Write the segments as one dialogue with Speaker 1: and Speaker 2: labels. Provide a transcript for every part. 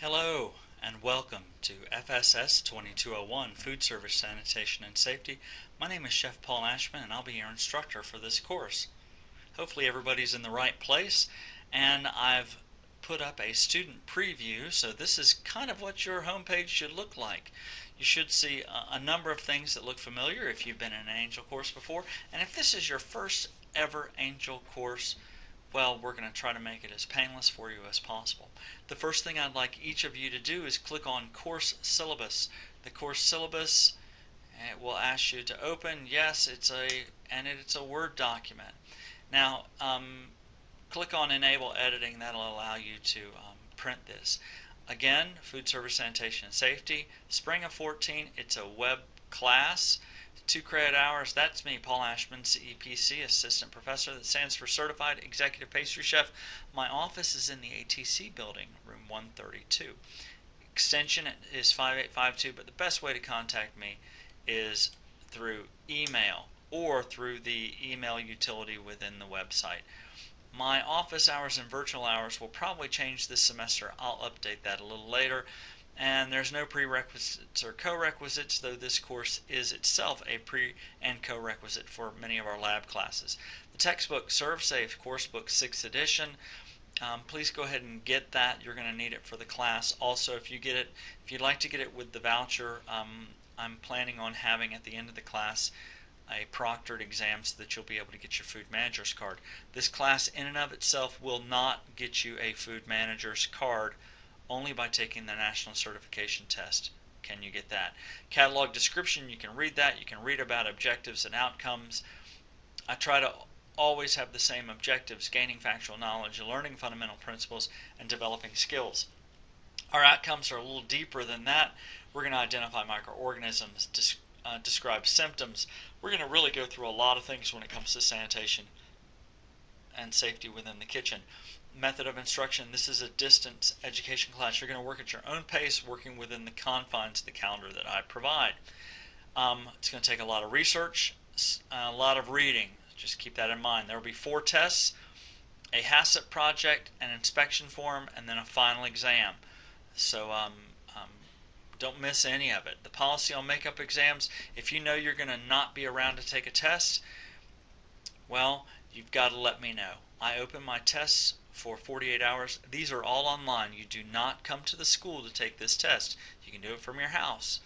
Speaker 1: Hello and welcome to FSS 2201 Food Service Sanitation and Safety. My name is Chef Paul Ashman and I'll be your instructor for this course. Hopefully everybody's in the right place, and I've put up a student preview, so this is kind of what your homepage should look like. You should see a number of things that look familiar if you've been in an Angel course before, and if this is your first ever Angel course, well, we're going to try to make it as painless for you as possible. The first thing I'd like each of you to do is click on Course Syllabus. The course syllabus, it will ask you to open. Yes, it's a Word document. Now, click on Enable Editing. That'll allow you to print this. Again, Food Service Sanitation and Safety, Spring of 14. It's a web class. 2 credit hours. That's me, Paul Ashman, CEPC, Assistant Professor. That stands for Certified Executive Pastry Chef. My office is in the ATC building, room 132. Extension is 5852, but the best way to contact me is through email or through the email utility within the website. My office hours and virtual hours will probably change this semester. I'll update that a little later. And there's no prerequisites or co-requisites, though this course is itself a pre and co-requisite for many of our lab classes. The textbook ServSafe course book 6th edition, please go ahead and get that. You're going to need it for the class. Also, if you'd like to get it with the voucher, I'm planning on having at the end of the class a proctored exam so that you'll be able to get your food manager's card. This class in and of itself will not get you a food manager's card, only by taking the national certification test can you get that. Catalog description, you can read that. You can read about objectives and outcomes. I try to always have the same objectives: gaining factual knowledge, learning fundamental principles, and developing skills. Our outcomes are a little deeper than that. We're going to identify microorganisms, describe symptoms. We're going to really go through a lot of things when it comes to sanitation and safety within the kitchen. Method of instruction: this is a distance education class. You're going to work at your own pace, working within the confines of the calendar that I provide. It's going to take a lot of research, a lot of reading. Just keep that in mind. There will be 4 tests, a HACCP project, an inspection form, and then a final exam. So don't miss any of it. The policy on makeup exams: if you know you're going to not be around to take a test, well, you've got to let me know. I open my tests for 48 hours. These are all online. You do not come to the school to take this test. You can do it from your house,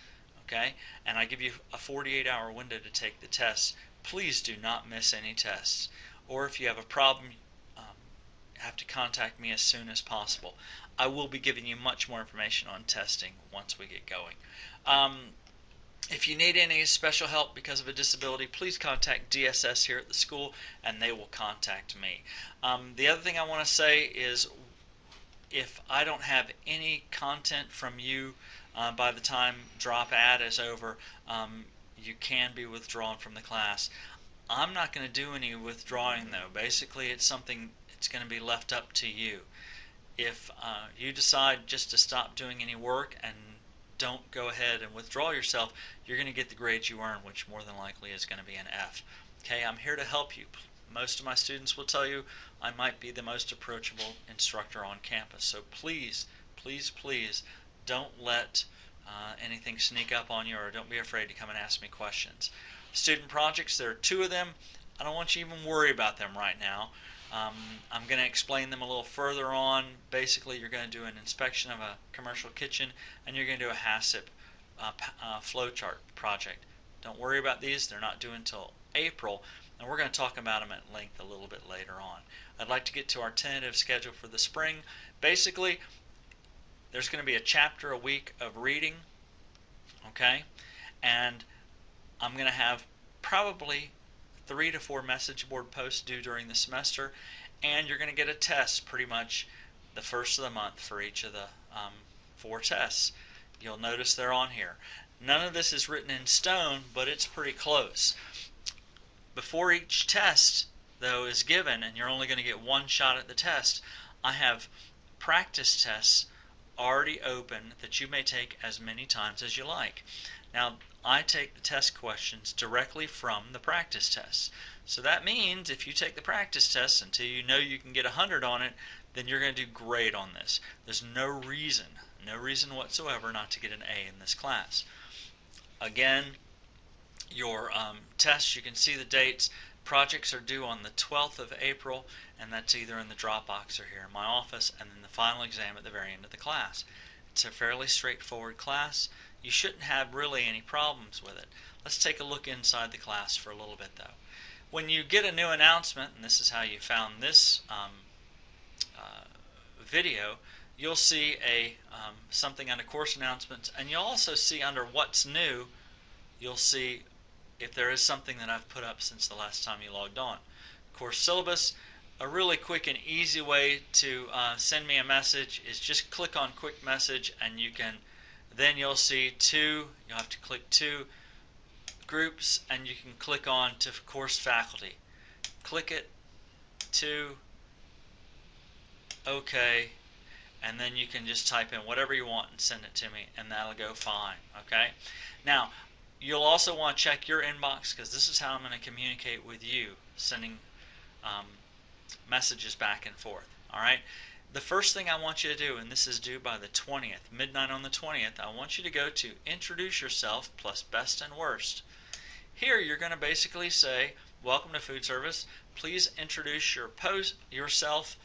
Speaker 1: okay? And I give you a 48-hour window to take the test. Please do not miss any tests. Or if you have a problem, have to contact me as soon as possible. I will be giving you much more information on testing once we get going. If you need any special help because of a disability, please contact DSS here at the school and they will contact me. The other thing I want to say is, if I don't have any content from you by the time drop ad is over, you can be withdrawn from the class. I'm not going to do any withdrawing though. Basically, it's something it's going to be left up to you. If you decide just to stop doing any work and don't go ahead and withdraw yourself, you're going to get the grades you earn, which more than likely is going to be an F. Okay, I'm here to help you. Most of my students will tell you I might be the most approachable instructor on campus. So please, please, please don't let anything sneak up on you, or don't be afraid to come and ask me questions. Student projects, there are 2 of them. I don't want you to even worry about them right now. I'm going to explain them a little further on. Basically, you're going to do an inspection of a commercial kitchen, and you're going to do a HACCP flowchart project. Don't worry about these. They're not due until April, and we're going to talk about them at length a little bit later on. I'd like to get to our tentative schedule for the spring. Basically, there's going to be a chapter a week of reading, okay? And I'm going to have probably 3 to 4 message board posts due during the semester, and you're going to get a test pretty much the first of the month for each of the 4 tests. You'll notice they're on here. None of this is written in stone, but it's pretty close. Before each test, though, is given, and you're only going to get 1 shot at the test, I have practice tests already open that you may take as many times as you like. Now, I take the test questions directly from the practice tests. So that means if you take the practice test until you know you can get 100 on it, then you're going to do great on this. There's no reason No reason whatsoever not to get an A in this class. Again, your tests, you can see the dates. Projects are due on the 12th of April, and that's either in the Dropbox or here in my office, and then the final exam at the very end of the class. It's a fairly straightforward class. You shouldn't have really any problems with it. Let's take a look inside the class for a little bit though. When you get a new announcement, and this is how you found this video, you'll see something under course announcements, and you'll also see under what's new, you'll see if there is something that I've put up since the last time you logged on. Course syllabus, a really quick and easy way to send me a message is just click on quick message, and then you'll see you'll have to click two groups, and you can click on to course faculty. Click it to OK, and then you can just type in whatever you want and send it to me, and that'll go fine. Okay. Now, you'll also want to check your inbox, because this is how I'm going to communicate with you, sending messages back and forth. Alright? The first thing I want you to do, and this is due by the 20th, midnight on the 20th, I want you to go to Introduce Yourself plus Best and Worst. Here you're going to basically say, welcome to food service. Please introduce yourself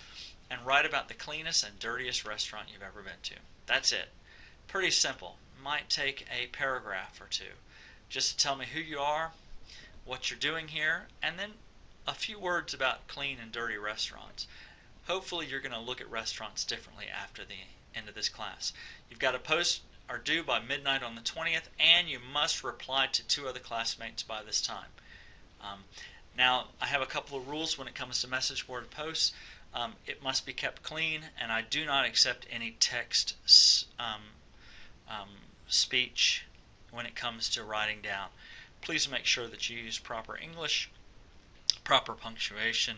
Speaker 1: and write about the cleanest and dirtiest restaurant you've ever been to. That's it. Pretty simple. Might take a paragraph or two. Just tell me who you are, what you're doing here, and then a few words about clean and dirty restaurants. Hopefully you're going to look at restaurants differently after the end of this class. You've got to post or due by midnight on the 20th, and you must reply to 2 other classmates by this time. Now, I have a couple of rules when it comes to message board posts. It must be kept clean, and I do not accept any text speech when it comes to writing down. Please make sure that you use proper English, proper punctuation,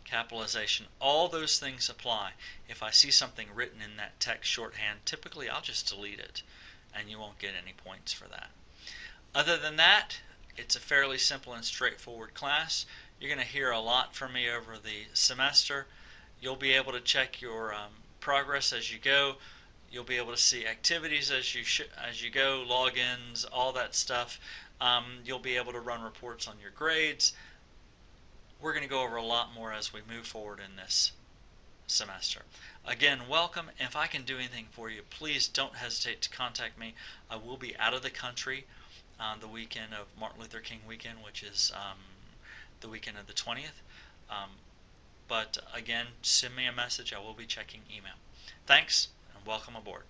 Speaker 1: capitalization. All those things apply. If I see something written in that text shorthand, typically I'll just delete it, and you won't get any points for that. Other than that, it's a fairly simple and straightforward class. You're going to hear a lot from me over the semester. You'll be able to check your progress as you go. You'll be able to see activities as you go, logins, all that stuff. You'll be able to run reports on your grades. We're going to go over a lot more as we move forward in this semester. Again, welcome. If I can do anything for you, please don't hesitate to contact me. I will be out of the country on the weekend of Martin Luther King weekend, which is the weekend of the 20th. But again, send me a message. I will be checking email. Thanks, and welcome aboard.